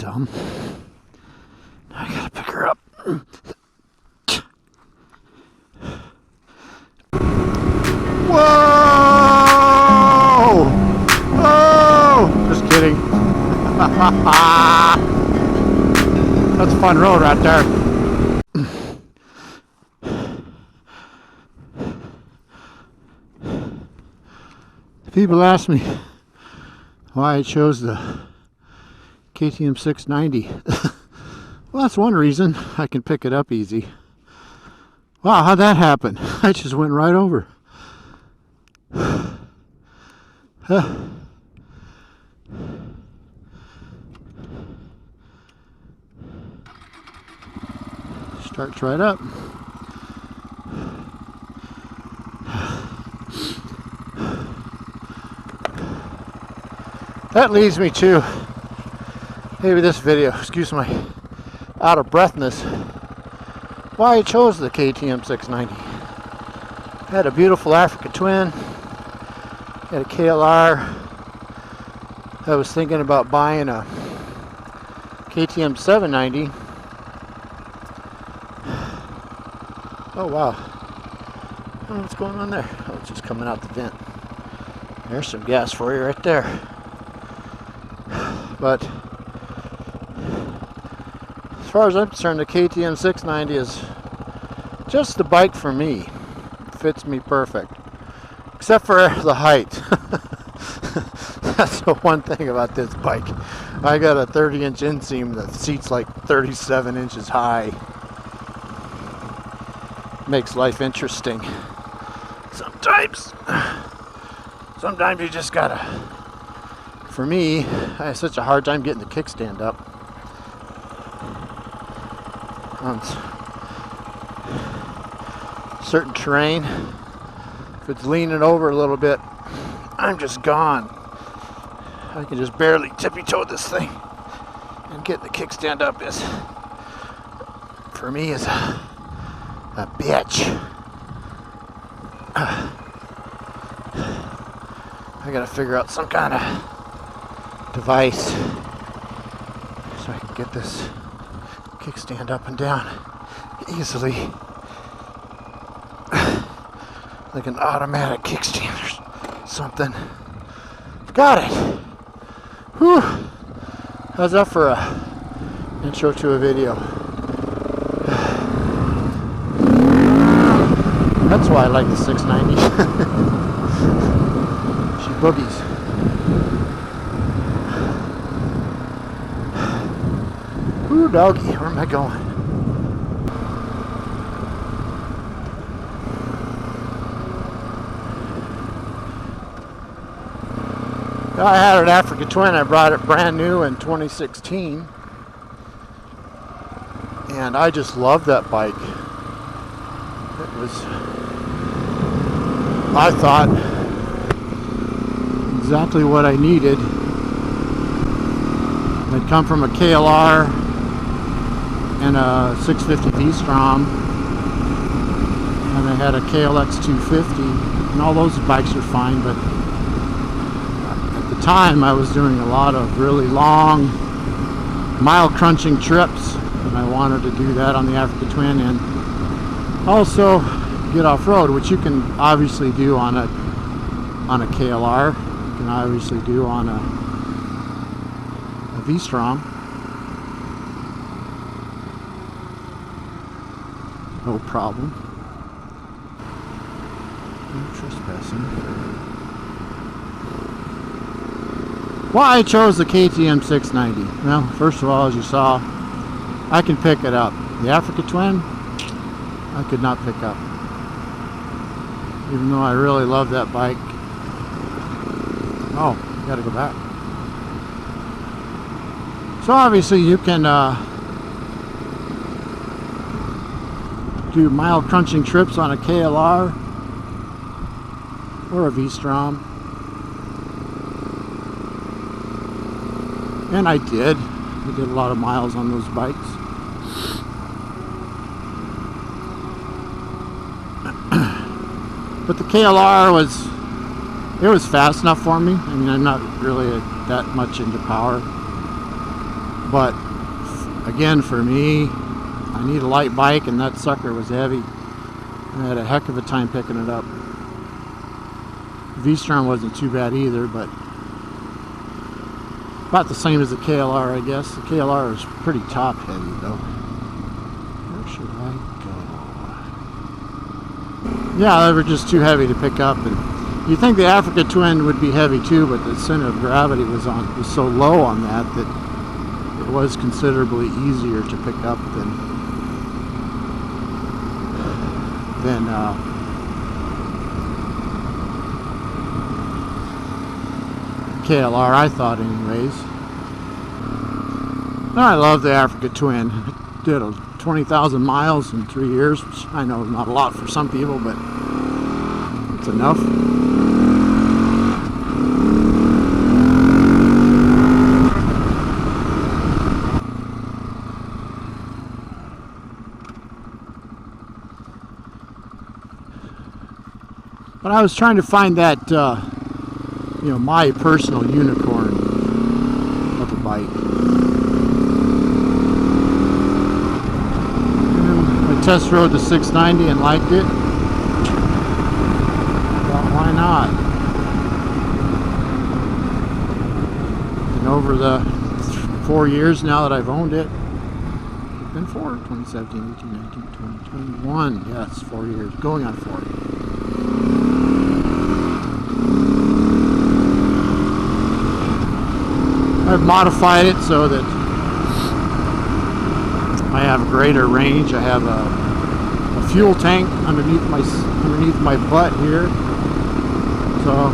dumb. I gotta pick her up. Whoa! Oh! Just kidding. That's a fun road right there. People ask me why I chose the KTM 690. Well, that's one reason. I can pick it up easy. Wow, how'd that happen? I just went right over. Starts right up. That leads me to maybe this video, excuse my out of breathness, why I chose the KTM 690. Had a beautiful Africa Twin, had a KLR. I was thinking about buying a KTM 790. Oh wow, I don't know what's going on there. Oh, it's just coming out the vent. There's some gas for you right there. But as far as I'm concerned, the KTM 690 is just the bike for me. It fits me perfect, except for the height. That's the one thing about this bike. I got a 30-inch inseam that seats like 37 inches high. Makes life interesting. Sometimes you just gotta. For me, I have such a hard time getting the kickstand up. On certain terrain, if it's leaning over a little bit, I'm just gone. I can just barely tippy-toe this thing, and getting the kickstand up is, for me, is a bitch. I gotta figure out some kind of device so I can get this kickstand up and down easily, like an automatic kickstand or something. Got it. Whew. How's that for a intro to a video? That's why I like the 690. She boogies. Ooh, doggy, where am I going? I had an Africa Twin. I brought it brand new in 2016. And I just love that bike. It was, I thought, exactly what I needed. I'd come from a KLR and a 650 V-Strom, and I had a KLX 250, and all those bikes are fine, but at the time I was doing a lot of really long mile crunching trips, and I wanted to do that on the Africa Twin, and also get off-road, which you can obviously do on a KLR, you can obviously do on a V-Strom. No problem. No trespassing. Why I chose the KTM 690? Well, first of all, as you saw, I can pick it up. The Africa Twin, I could not pick up. Even though I really love that bike. Oh, gotta go back. So obviously you can do mile crunching trips on a KLR or a V-Strom. And I did. I did a lot of miles on those bikes. But the KLR was fast enough for me. I mean, I'm not really that much into power. But again, for me, I need a light bike, and that sucker was heavy. I had a heck of a time picking it up. V-Strom wasn't too bad either, but about the same as the KLR, I guess. The KLR is pretty top heavy though. Where should I go? Yeah, they were just too heavy to pick up. And you'd think the Africa Twin would be heavy too, but the center of gravity was so low on that it was considerably easier to pick up than KLR, I thought anyways. I love the Africa Twin. It did 20,000 miles in 3 years, which I know is not a lot for some people, but it's enough. But I was trying to find that my personal unicorn of a bike. I test rode the 690 and liked it. Well, why not? And over the 4 years now that I've owned it, it's been 2017, 18, 19, 20, 21. Yes, 4 years. Going on 4. I've modified it so that I have greater range. I have a fuel tank underneath my butt here. So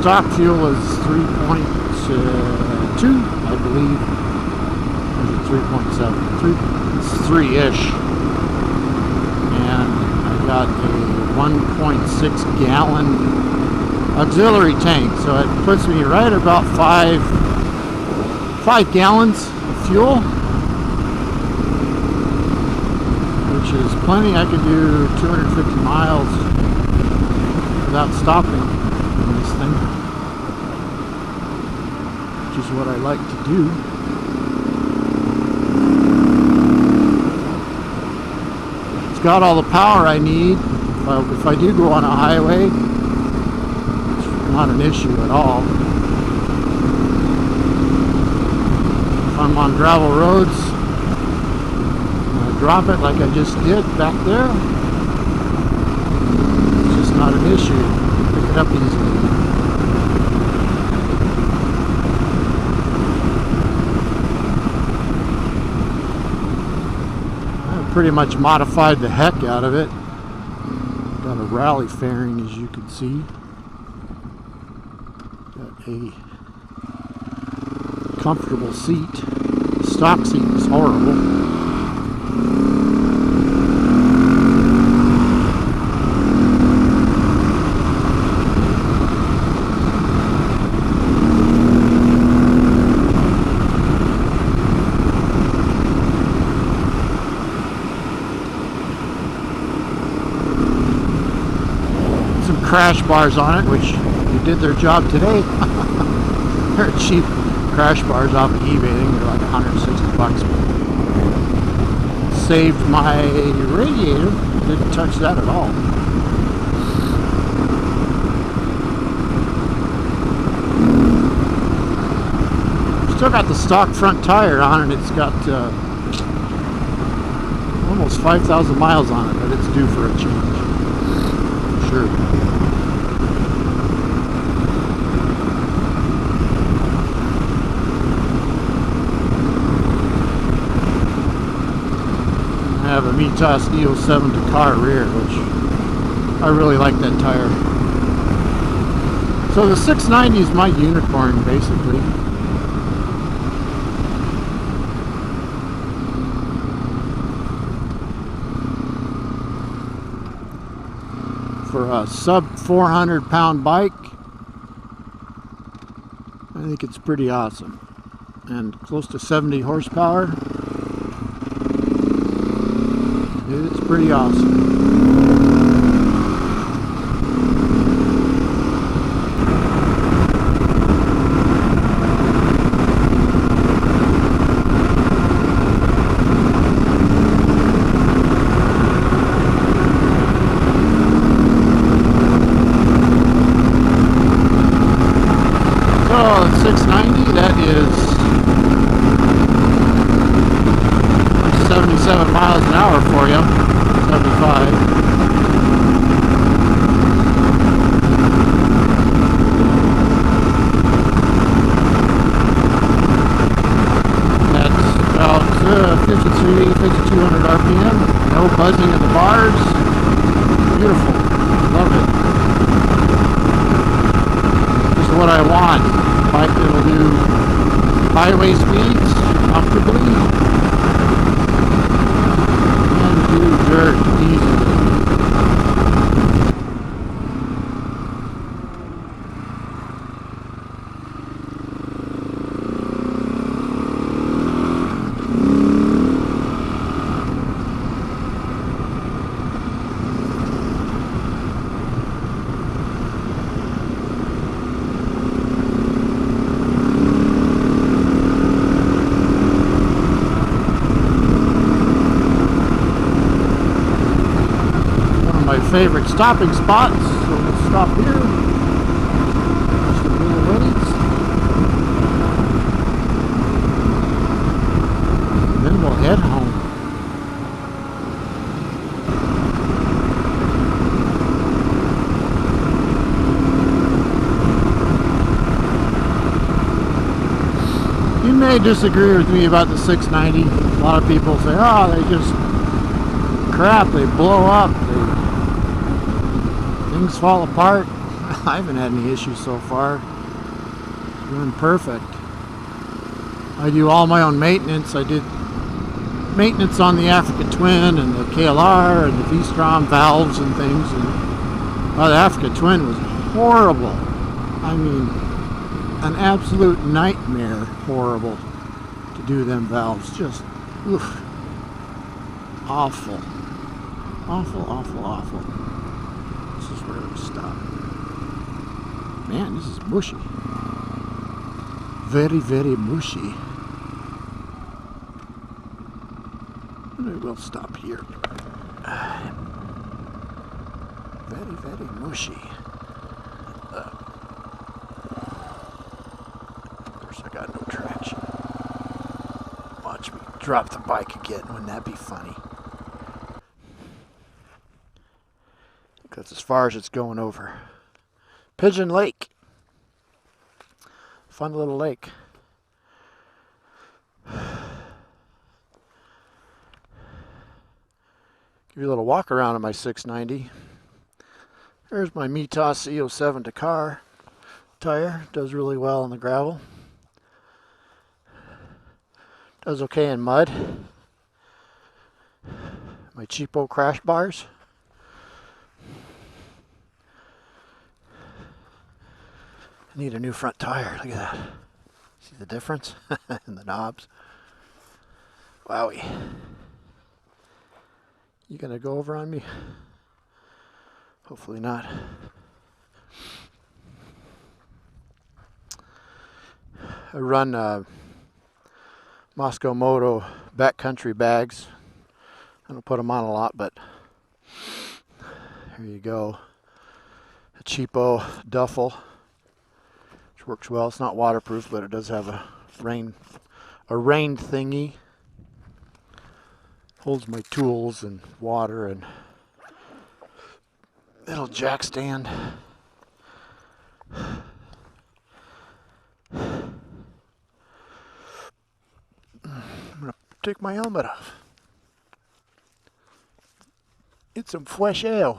stock fuel is 3.2, I believe. Or is it 3.7? It's 3-ish. And I got a 1.6 gallon auxiliary tank, so it puts me right about 5 gallons of fuel, which is plenty. I can do 250 miles without stopping on this thing, which is what I like to do. It's got all the power I need. If I do go on a highway, it's not an issue at all. I'm on gravel roads, I drop it like I just did back there. It's just not an issue. Pick it up easily. I pretty much modified the heck out of it. Got a rally fairing, as you can see. Got a comfortable seat. Stock seat is horrible. Some crash bars on it, which they did their job today. They're cheap crash bars off of eBay. They're like $160. Saved my radiator. Didn't touch that at all. Still got the stock front tire on, and it's got almost 5,000 miles on it, but it's due for a change. Sure. I have a Mitas E07 Dakar rear, which I really like that tire. So the 690 is my unicorn, basically. For a sub 400 pound bike, I think it's pretty awesome. And close to 70 horsepower. It's pretty awesome. 125. That's about 5,200 RPM. No buzzing of the bars. Beautiful. Love it. This is what I want. A bike that'll do highway speeds comfortably and do dirt easily. Favorite stopping spots, so we'll stop here. Just a little ways. And then we'll head home. You may disagree with me about the 690. A lot of people say, oh, they just crap, they blow up, things fall apart. I haven't had any issues so far. It's doing perfect. I do all my own maintenance. I did maintenance on the Africa Twin and the KLR and the V-Strom valves and things. And the Africa Twin was horrible. I mean, an absolute nightmare. Horrible to do them valves. Just oof. Awful. Awful, awful, awful. This is where we stop. Man, this is mushy. Very, very mushy. And we'll stop here. Very, very mushy. Of course, I got no traction. Watch me drop the bike again. Wouldn't that be funny? That's as far as it's going over. Pigeon Lake. Fun little lake. Give you a little walk around on my 690. There's my Mitas E07 Dakar tire. Does really well on the gravel. Does okay in mud. My cheapo crash bars. Need a new front tire. Look at that. See the difference in the knobs? Wowie. You gonna go over on me? Hopefully not. I run Moscow Moto backcountry bags. I don't put them on a lot, but here you go. A cheapo duffel. Works well. It's not waterproof, but it does have a rain thingy. Holds my tools and water and little jack stand. I'm gonna take my helmet off. It's some fresh air.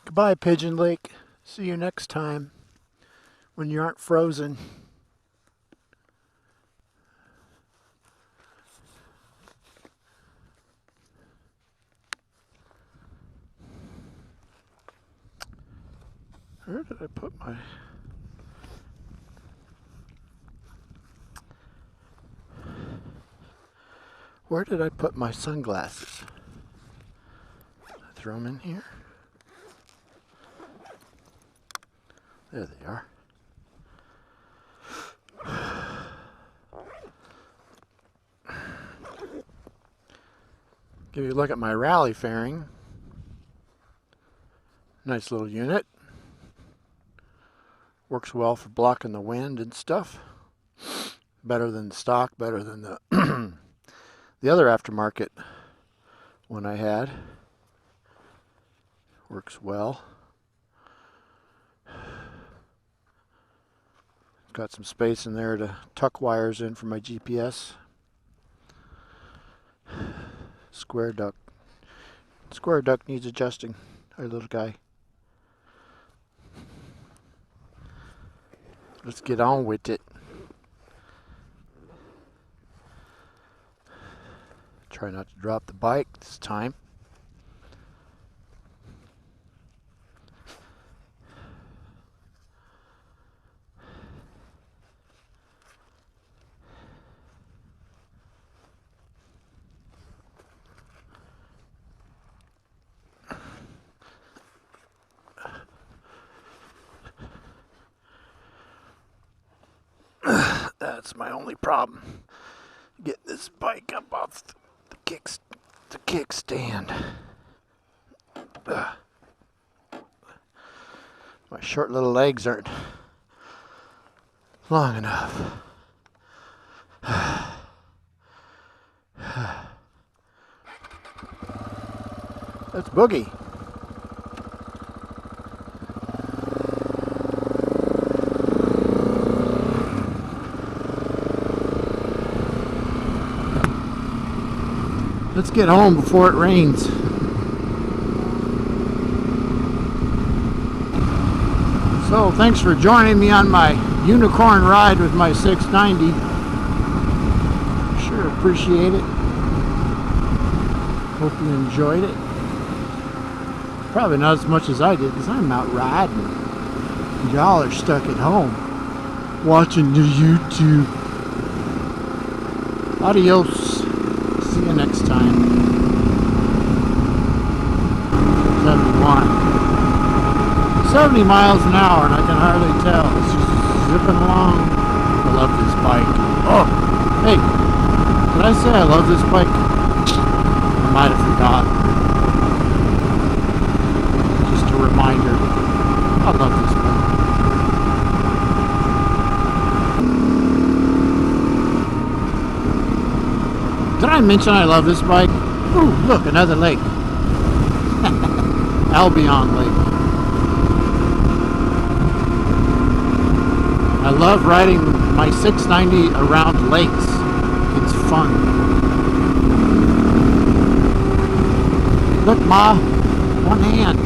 Goodbye, Pigeon Lake. See you next time when you aren't frozen. Where did I put my... Where did I put my sunglasses? I throw them in here. There they are. Give you a look at my rally fairing. Nice little unit. Works well for blocking the wind and stuff. Better than the stock, better than the the other aftermarket one I had. Works well. Got some space in there to tuck wires in for my GPS. Square duct. Square duct needs adjusting. Our little guy. Let's get on with it. Try not to drop the bike this time. That's my only problem. Get this bike up off the kickstand. My short little legs aren't long enough. That's Boogie. Let's get home before it rains. So thanks for joining me on my unicorn ride with my 690. Sure appreciate it. Hope you enjoyed it. Probably not as much as I did because I'm out riding. Y'all are stuck at home watching the YouTube. Adios. See you next time. 70 miles an hour and I can hardly tell. It's just zipping along. I love this bike. Oh, hey, did I say I love this bike? I might have forgotten. Just a reminder. I love this bike. Did I mention I love this bike? Ooh, look, another lake. Albion Lake. I love riding my 690 around lakes. It's fun. Look, Ma, one hand.